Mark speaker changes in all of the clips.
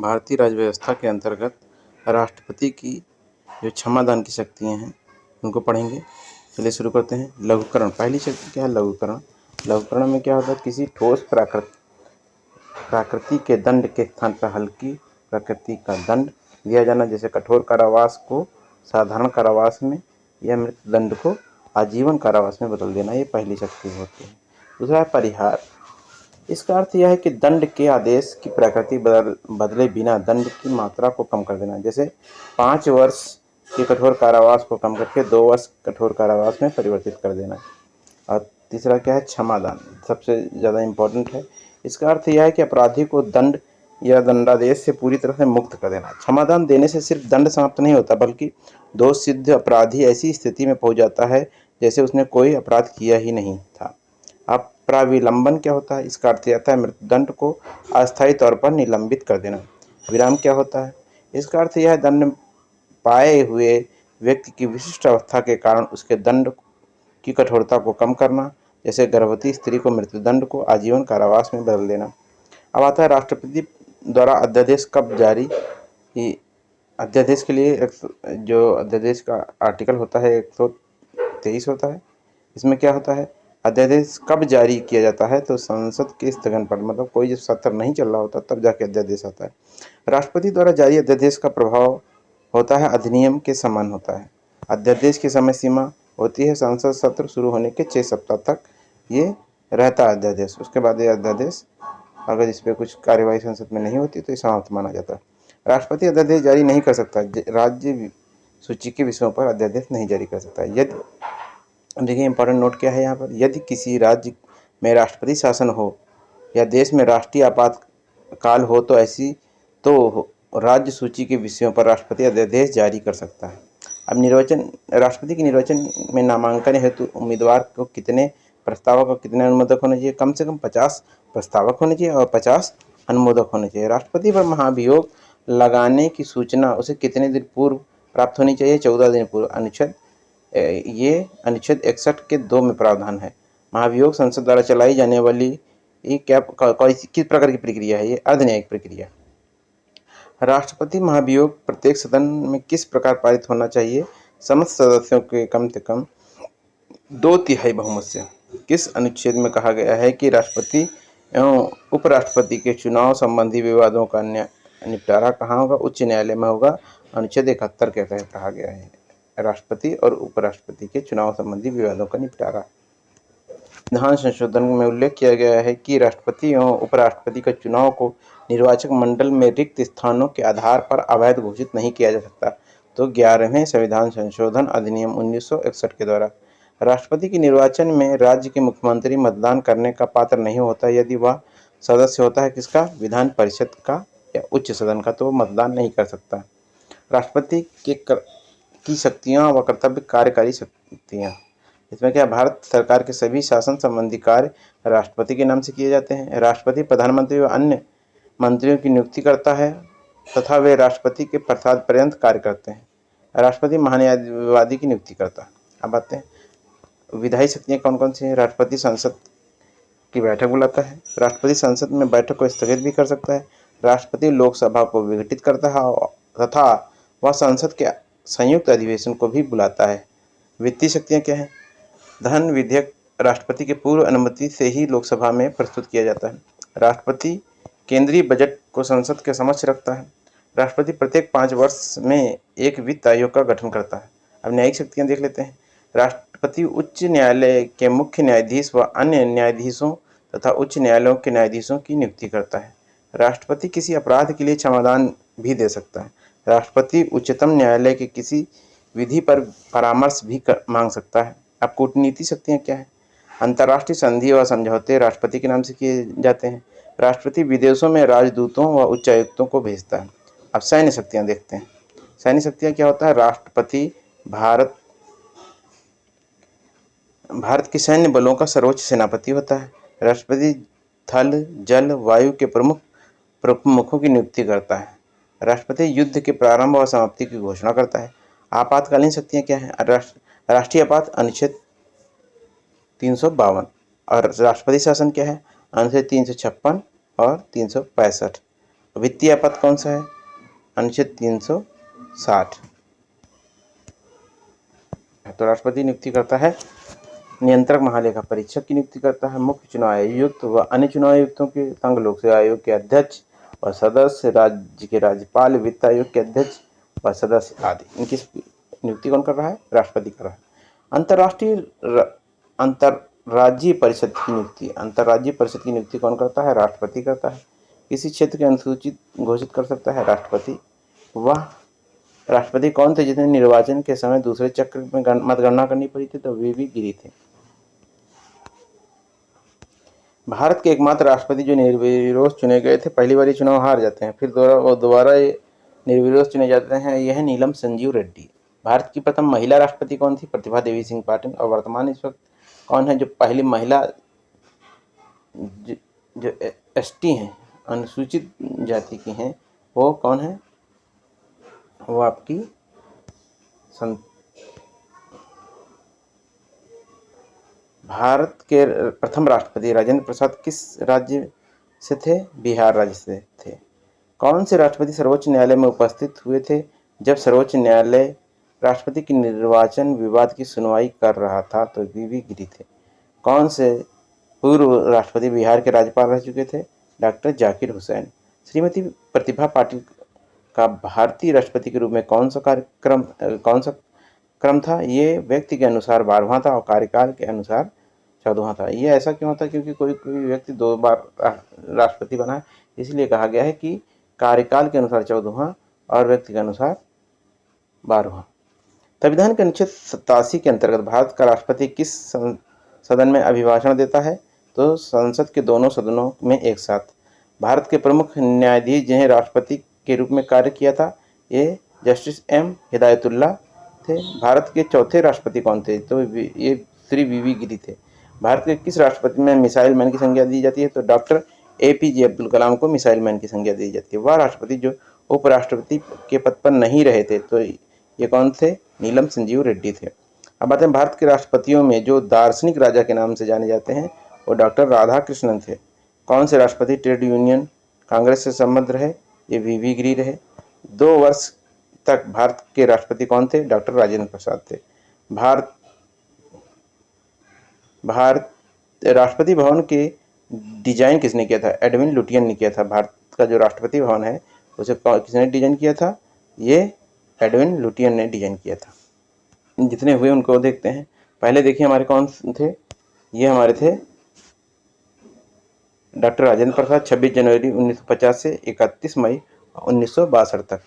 Speaker 1: भारतीय राज्य व्यवस्था के अंतर्गत राष्ट्रपति की जो क्षमादान की शक्तियाँ हैं उनको पढ़ेंगे। चलिए शुरू करते हैं। लघुकरण, पहली शक्ति क्या है? लघुकरण। लघुकरण में क्या होता है? किसी ठोस प्रकृति के दंड के स्थान पर हल्की प्रकृति का दंड दिया जाना, जैसे कठोर कारावास को साधारण कारावास में या मृत्यु दंड को आजीवन कारावास में बदल देना, ये पहली शक्ति होती है। दूसरा है परिहार। इसका अर्थ यह है कि दंड के आदेश की प्रकृति बदले बिना दंड की मात्रा को कम कर देना, जैसे 5 वर्ष के कठोर कारावास को कम करके 2 वर्ष कठोर कारावास में परिवर्तित कर देना। और तीसरा क्या है? क्षमादान, सबसे ज़्यादा इम्पोर्टेंट है। इसका अर्थ यह है कि अपराधी को दंड या दंडादेश से पूरी तरह से मुक्त कर देना। क्षमादान देने से सिर्फ दंड समाप्त नहीं होता, बल्कि दोष सिद्ध अपराधी ऐसी स्थिति में पहुंच जाता है जैसे उसने कोई अपराध किया ही नहीं था। अब प्राविलंबन क्या होता है? इसका अर्थ आता है मृत्युदंड को अस्थायी तौर पर निलंबित कर देना। विराम क्या होता है? इसका अर्थ यह है दंड पाए हुए व्यक्ति की विशिष्ट अवस्था के कारण उसके दंड की कठोरता को कम करना, जैसे गर्भवती स्त्री को मृत्युदंड को आजीवन कारावास में बदल देना। अब आता है राष्ट्रपति द्वारा अध्यादेश कब जारी। अध्यादेश के लिए जो अध्यादेश का आर्टिकल होता है 123 होता है। इसमें क्या होता है? अध्यादेश कब जारी किया जाता है? तो संसद के स्थगन पर, मतलब कोई जब सत्र नहीं चल रहा होता तब जाके अध्यादेश आता है। राष्ट्रपति द्वारा जारी अध्यादेश का प्रभाव होता है अधिनियम के समान होता है। अध्यादेश की समय सीमा होती है संसद सत्र शुरू होने के 6 सप्ताह तक ये रहता है अध्यादेश। उसके बाद ये अध्यादेश अगर इस पर कुछ कार्यवाही संसद में नहीं होती तो ये समाप्त माना जाता है। राष्ट्रपति अध्यादेश जारी नहीं कर सकता, राज्य सूची के विषयों पर अध्यादेश नहीं जारी कर सकता। यदि, देखिए इंपॉर्टेंट नोट क्या है यहाँ पर, यदि किसी राज्य में राष्ट्रपति शासन हो या देश में राष्ट्रीय आपातकाल हो तो राज्य सूची के विषयों पर राष्ट्रपति अध्यादेश जारी कर सकता है। अब निर्वाचन, राष्ट्रपति के निर्वाचन में नामांकन हेतु उम्मीदवार को कितने प्रस्तावक और कितने अनुमोदक होने चाहिए? कम से कम 50 प्रस्तावक होने चाहिए और 50 अनुमोदक होने चाहिए। राष्ट्रपति पर महाभियोग लगाने की सूचना उसे कितने दिन पूर्व प्राप्त होनी चाहिए? 14 दिन पूर्व। अनुच्छेद 61 के 2 में प्रावधान है। महाभियोग संसद द्वारा चलाई जाने वाली किस प्रकार की प्रक्रिया है? ये अर्धन्यायिक प्रक्रिया। राष्ट्रपति महाभियोग प्रत्येक सदन में किस प्रकार पारित होना चाहिए? समस्त सदस्यों के कम से कम 2/3 बहुमत से। किस अनुच्छेद में कहा गया है कि राष्ट्रपति एवं उपराष्ट्रपति के चुनाव संबंधी विवादों का निपटारा कहाँ होगा? उच्च न्यायालय में होगा। अनुच्छेद 71 के तहत कहा गया है राष्ट्रपति और उपराष्ट्रपति के चुनाव संबंधी विवादों का निपटारा। संविधान संशोधन में उल्लेख किया गया है कि राष्ट्रपति एवं उपराष्ट्रपति का चुनाव को निर्वाचक मंडल में रिक्त स्थानों के आधार पर अवैध घोषित नहीं किया जा सकता। तो 11वें संविधान संशोधन अधिनियम 1961 के द्वारा राष्ट्रपति के निर्वाचन में राज्य के मुख्यमंत्री मतदान करने का पात्र नहीं होता यदि वह सदस्य होता है किसका? विधान परिषद का या उच्च सदन का, तो मतदान नहीं कर सकता। राष्ट्रपति की शक्तियाँ व कर्तव्य, कार्यकारी शक्तियाँ, इसमें क्या? भारत सरकार के सभी शासन संबंधी कार्य राष्ट्रपति के नाम से किए जाते हैं। राष्ट्रपति प्रधानमंत्री व अन्य मंत्रियों की नियुक्ति करता है तथा वे राष्ट्रपति के प्रसाद पर्यंत कार्य करते हैं। राष्ट्रपति महान्यायवादी की नियुक्ति करता है। अब आते हैं विधायी शक्तियाँ कौन कौन सी हैं। राष्ट्रपति संसद की बैठक बुलाता है। राष्ट्रपति संसद में बैठक को स्थगित भी कर सकता है। राष्ट्रपति लोकसभा को विघटित करता है तथा वह संसद के संयुक्त अधिवेशन को भी बुलाता है। वित्तीय शक्तियाँ क्या हैं? धन विधेयक राष्ट्रपति के पूर्व अनुमति से ही लोकसभा में प्रस्तुत किया जाता है। राष्ट्रपति केंद्रीय बजट को संसद के समक्ष रखता है। राष्ट्रपति प्रत्येक 5 वर्ष में एक वित्त आयोग का गठन करता है। अब न्यायिक शक्तियाँ देख लेते हैं। राष्ट्रपति उच्च न्यायालय के मुख्य न्यायाधीश व अन्य न्यायाधीशों तथा उच्च न्यायालयों के न्यायाधीशों की नियुक्ति करता है। राष्ट्रपति किसी अपराध के लिए क्षमादान भी दे सकता है। राष्ट्रपति उच्चतम न्यायालय के किसी विधि पर परामर्श भी मांग सकता है। अब कूटनीति शक्तियाँ क्या है? अंतर्राष्ट्रीय संधि व समझौते राष्ट्रपति के नाम से किए जाते हैं। राष्ट्रपति विदेशों में राजदूतों व उच्चायुक्तों को भेजता है। अब सैन्य शक्तियाँ देखते हैं। सैन्य शक्तियाँ क्या होता है? राष्ट्रपति भारत के सैन्य बलों का सर्वोच्च सेनापति होता है। राष्ट्रपति थल, जल, वायु के प्रमुखों की नियुक्ति करता है। राष्ट्रपति युद्ध के प्रारंभ और समाप्ति की घोषणा करता है। आपातकालीन शक्तियाँ क्या हैं? राष्ट्रीय आपात अनुच्छेद 352 और राष्ट्रपति शासन क्या है? अनुच्छेद 356 और 365। वित्तीय पद कौन सा है? अनुच्छेद 360। तो राष्ट्रपति नियुक्ति करता है नियंत्रक महालेखा परीक्षक की नियुक्ति करता है, मुख्य चुनाव आयुक्त व अन्य चुनाव आयुक्तों के संघ लोक सेवा आयोग के अध्यक्ष व सदस्य, राज्य के राज्यपाल, वित्त आयोग के अध्यक्ष व सदस्य आदि। इनकी नियुक्ति कौन कर रहा है? राष्ट्रपति कर रहा है। अंतर्राज्यीय परिषद की नियुक्ति, अंतर्राज्यीय परिषद की नियुक्ति कौन करता है? राष्ट्रपति करता है। किसी क्षेत्र की अनुसूचित घोषित कर सकता है? राष्ट्रपति। वह राष्ट्रपति कौन थे जिन्हें निर्वाचन के समय दूसरे चक्र में मतगणना करनी पड़ी थी? तो वीवी गिरी थे। भारत के एकमात्र राष्ट्रपति जो निर्विरोध चुने गए थे, पहली बार चुनाव हार जाते हैं, फिर दोबारा निर्विरोध चुने जाते हैं, यह नीलम संजीव रेड्डी। भारत की प्रथम महिला राष्ट्रपति कौन थी? प्रतिभा देवी सिंह पाटिल। और वर्तमान इस वक्त कौन है जो पहली महिला जो एसटी हैं, अनुसूचित जाति की हैं, वो कौन है? वो आपकी भारत के प्रथम राष्ट्रपति राजेंद्र प्रसाद किस राज्य से थे? बिहार राज्य से थे। कौन से राष्ट्रपति सर्वोच्च न्यायालय में उपस्थित हुए थे जब सर्वोच्च न्यायालय राष्ट्रपति के निर्वाचन विवाद की सुनवाई कर रहा था? तो वीवी गिरी थे। कौन से पूर्व राष्ट्रपति बिहार के राज्यपाल रह चुके थे? डॉक्टर जाकिर हुसैन। श्रीमती प्रतिभा पाटिल का भारतीय राष्ट्रपति के रूप में कौन सा क्रम था? ये व्यक्ति के अनुसार 12वां था और कार्यकाल के अनुसार 14वां था। ये ऐसा क्यों होता है? क्योंकि कोई व्यक्ति 2 बार राष्ट्रपति बना है, इसलिए कहा गया है कि कार्यकाल के अनुसार 14वां और व्यक्ति के अनुसार 12वां। संविधान के अनुच्छेद 87 के अंतर्गत भारत का राष्ट्रपति किस सदन में अभिभाषण देता है? तो संसद के दोनों सदनों में एक साथ। भारत के प्रमुख न्यायाधीश जिन्हें राष्ट्रपति के रूप में कार्य किया था, ये जस्टिस एम हिदायतुल्ला थे। भारत के चौथे राष्ट्रपति कौन थे? तो ये श्री वीवी गिरी थे। भारत के किस राष्ट्रपति में मिसाइल मैन की संज्ञा दी जाती है? तो डॉक्टर एपीजे अब्दुल कलाम को मिसाइल मैन की संज्ञा दी जाती है। वह राष्ट्रपति जो उपराष्ट्रपति के पद पर नहीं रहे थे, तो ये कौन थे? नीलम संजीव रेड्डी थे। अब आते हैं भारत के राष्ट्रपतियों में जो दार्शनिक राजा के नाम से जाने जाते हैं, वो डॉक्टर राधा कृष्णन थे। कौन से राष्ट्रपति ट्रेड यूनियन कांग्रेस से संबद्ध रहे? ये वीवी गिरी रहे। 2 वर्ष तक भारत के राष्ट्रपति कौन थे? डॉक्टर राजेंद्र प्रसाद थे। भारत राष्ट्रपति भवन के डिजाइन किसने किया था? एडविन लुटियन ने किया था। भारत का जो राष्ट्रपति भवन है उसे किसने डिजाइन किया था? ये एडविन लुटियन ने डिजाइन किया था। जितने हुए उनको देखते हैं। पहले देखिए हमारे कौन थे? ये हमारे थे डॉक्टर राजेंद्र प्रसाद, 26 जनवरी 1950 से 31 मई 1962 तक।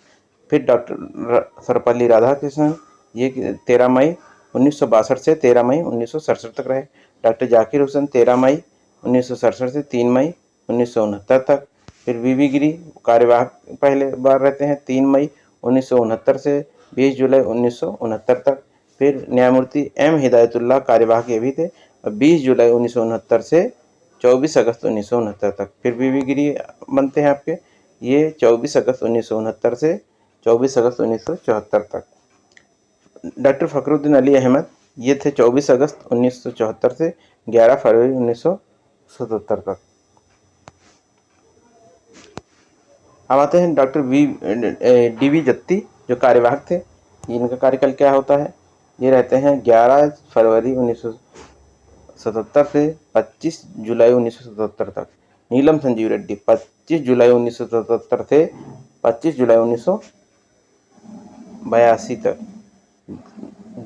Speaker 1: फिर डॉक्टर सर्वपल्ली राधाकृष्णन, ये 13 मई 1962 से 13 मई 1967 तक रहे। डॉक्टर जाकिर हुसैन 13 मई 1967 से 3 मई 1969 तक। फिर वीवी गिरी कार्यवाहक पहले बार रहते हैं, 3 मई 1969 से 20 जुलाई 1969 तक। फिर न्यायमूर्ति एम हिदायतुल्ला कार्यवाहक ये भी थे, 20 जुलाई 1969 से 24 अगस्त 1969 तक। फिर वीवी गिरी बनते हैं आपके, ये 24 अगस्त 1969 से 24 अगस्त 1974 तक। डॉक्टर फखरुद्दीन अली अहमद, ये थे 24 अगस्त 1974 से 11 फरवरी 1977 तक। अब आते हैं डॉक्टर डी.वी. जत्ती जो कार्यवाहक थे। इनका कार्यकाल क्या होता है? ये रहते हैं 11 फरवरी 1977 से 25 जुलाई 1977 तक। नीलम संजीव रेड्डी 25 जुलाई 1977 से 25 जुलाई 1982 तक।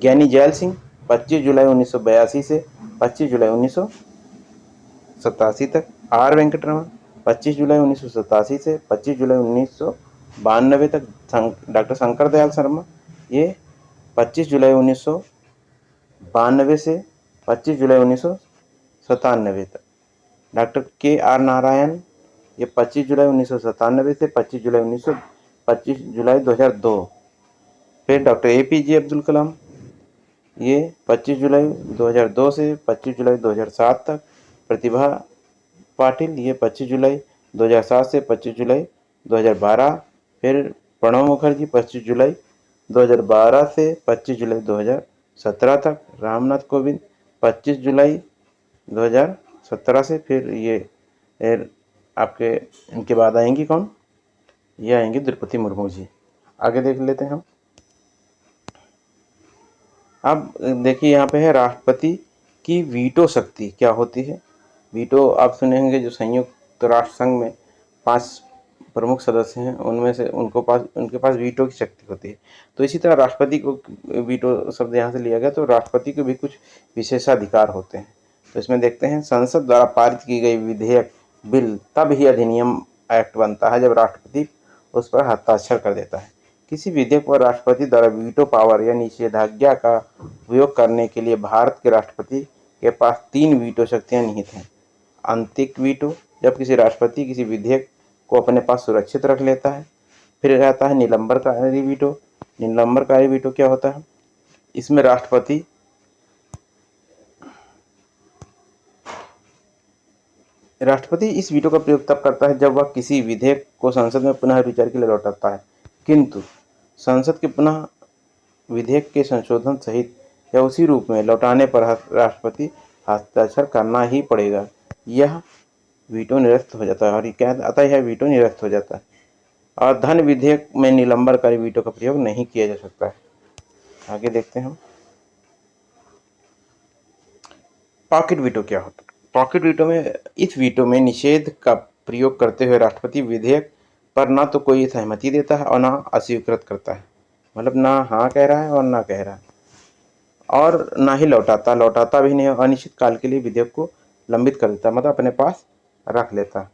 Speaker 1: ज्ञानी जैल सिंह 25 जुलाई 1982 से 25 जुलाई 1987 तक। आर वेंकटरमन 25 जुलाई 1987 से 25 जुलाई 1992 तक। डॉक्टर शंकर दयाल शर्मा, ये 25 जुलाई 1992 से 25 जुलाई 1997 तक। डॉक्टर के आर नारायण, ये 25 जुलाई 1997 से 25 जुलाई 2002। फिर डॉक्टर एपीजे अब्दुल कलाम, ये 25 जुलाई 2002 से 25 जुलाई 2007 तक। प्रतिभा पाटिल, ये 25 जुलाई 2007 से 25 जुलाई 2012। फिर प्रणब मुखर्जी 25 जुलाई 2012 से 25 जुलाई 2017 तक। रामनाथ कोविंद 25 जुलाई 2017 से। फिर ये आपके इनके बाद आएंगी कौन? ये आएंगे द्रौपदी मुर्मू जी। आगे देख लेते हैं हम। अब देखिए यहाँ पे है राष्ट्रपति की वीटो शक्ति क्या होती है। वीटो आप सुने होंगे, जो संयुक्त राष्ट्र संघ में 5 प्रमुख सदस्य हैं, उनमें से उनके पास वीटो की शक्ति होती है। तो इसी तरह राष्ट्रपति को वीटो शब्द यहाँ से लिया गया, तो राष्ट्रपति को भी कुछ विशेषाधिकार होते हैं। तो इसमें देखते हैं, संसद द्वारा पारित की गई विधेयक, बिल तब ही अधिनियम एक्ट बनता है जब राष्ट्रपति उस पर हस्ताक्षर कर देता है। किसी विधेयक पर राष्ट्रपति द्वारा वीटो पावर या निषेधाज्ञा का उपयोग करने के लिए भारत के राष्ट्रपति के पास 3 वीटो शक्तियां निहित हैं। आंतरिक वीटो, जब किसी राष्ट्रपति किसी विधेयक को अपने पास सुरक्षित रख लेता है। फिर आता है निलंबनकारी वीटो। निलंबनकारी वीटो क्या होता है, इसमें राष्ट्रपति इस वीटो का प्रयोग तब करता है जब वह किसी विधेयक को संसद में पुनः विचार के लिए लौटाता है, किंतु संसद के पुनः विधेयक के संशोधन सहित या उसी रूप में लौटाने पर राष्ट्रपति हस्ताक्षर करना ही पड़ेगा। यह वीटो निरस्त हो जाता है, और क्या आता है, वीटो निरस्त हो जाता है। और धन विधेयक में निलंबनकारी वीटो का प्रयोग नहीं किया जा सकता है। आगे देखते हैं हम, पॉकेट वीटो क्या होता है। पॉकेट वीटो में, इस वीटो में निषेध का प्रयोग करते हुए राष्ट्रपति विधेयक पर न तो कोई सहमति देता है और न अस्वीकृत करता है, मतलब ना हाँ कह रहा है और ना कह रहा है, और ना ही लौटाता भी नहीं, अनिश्चित काल के लिए विधेयक को लंबित कर देता, मतलब अपने पास रख लेता।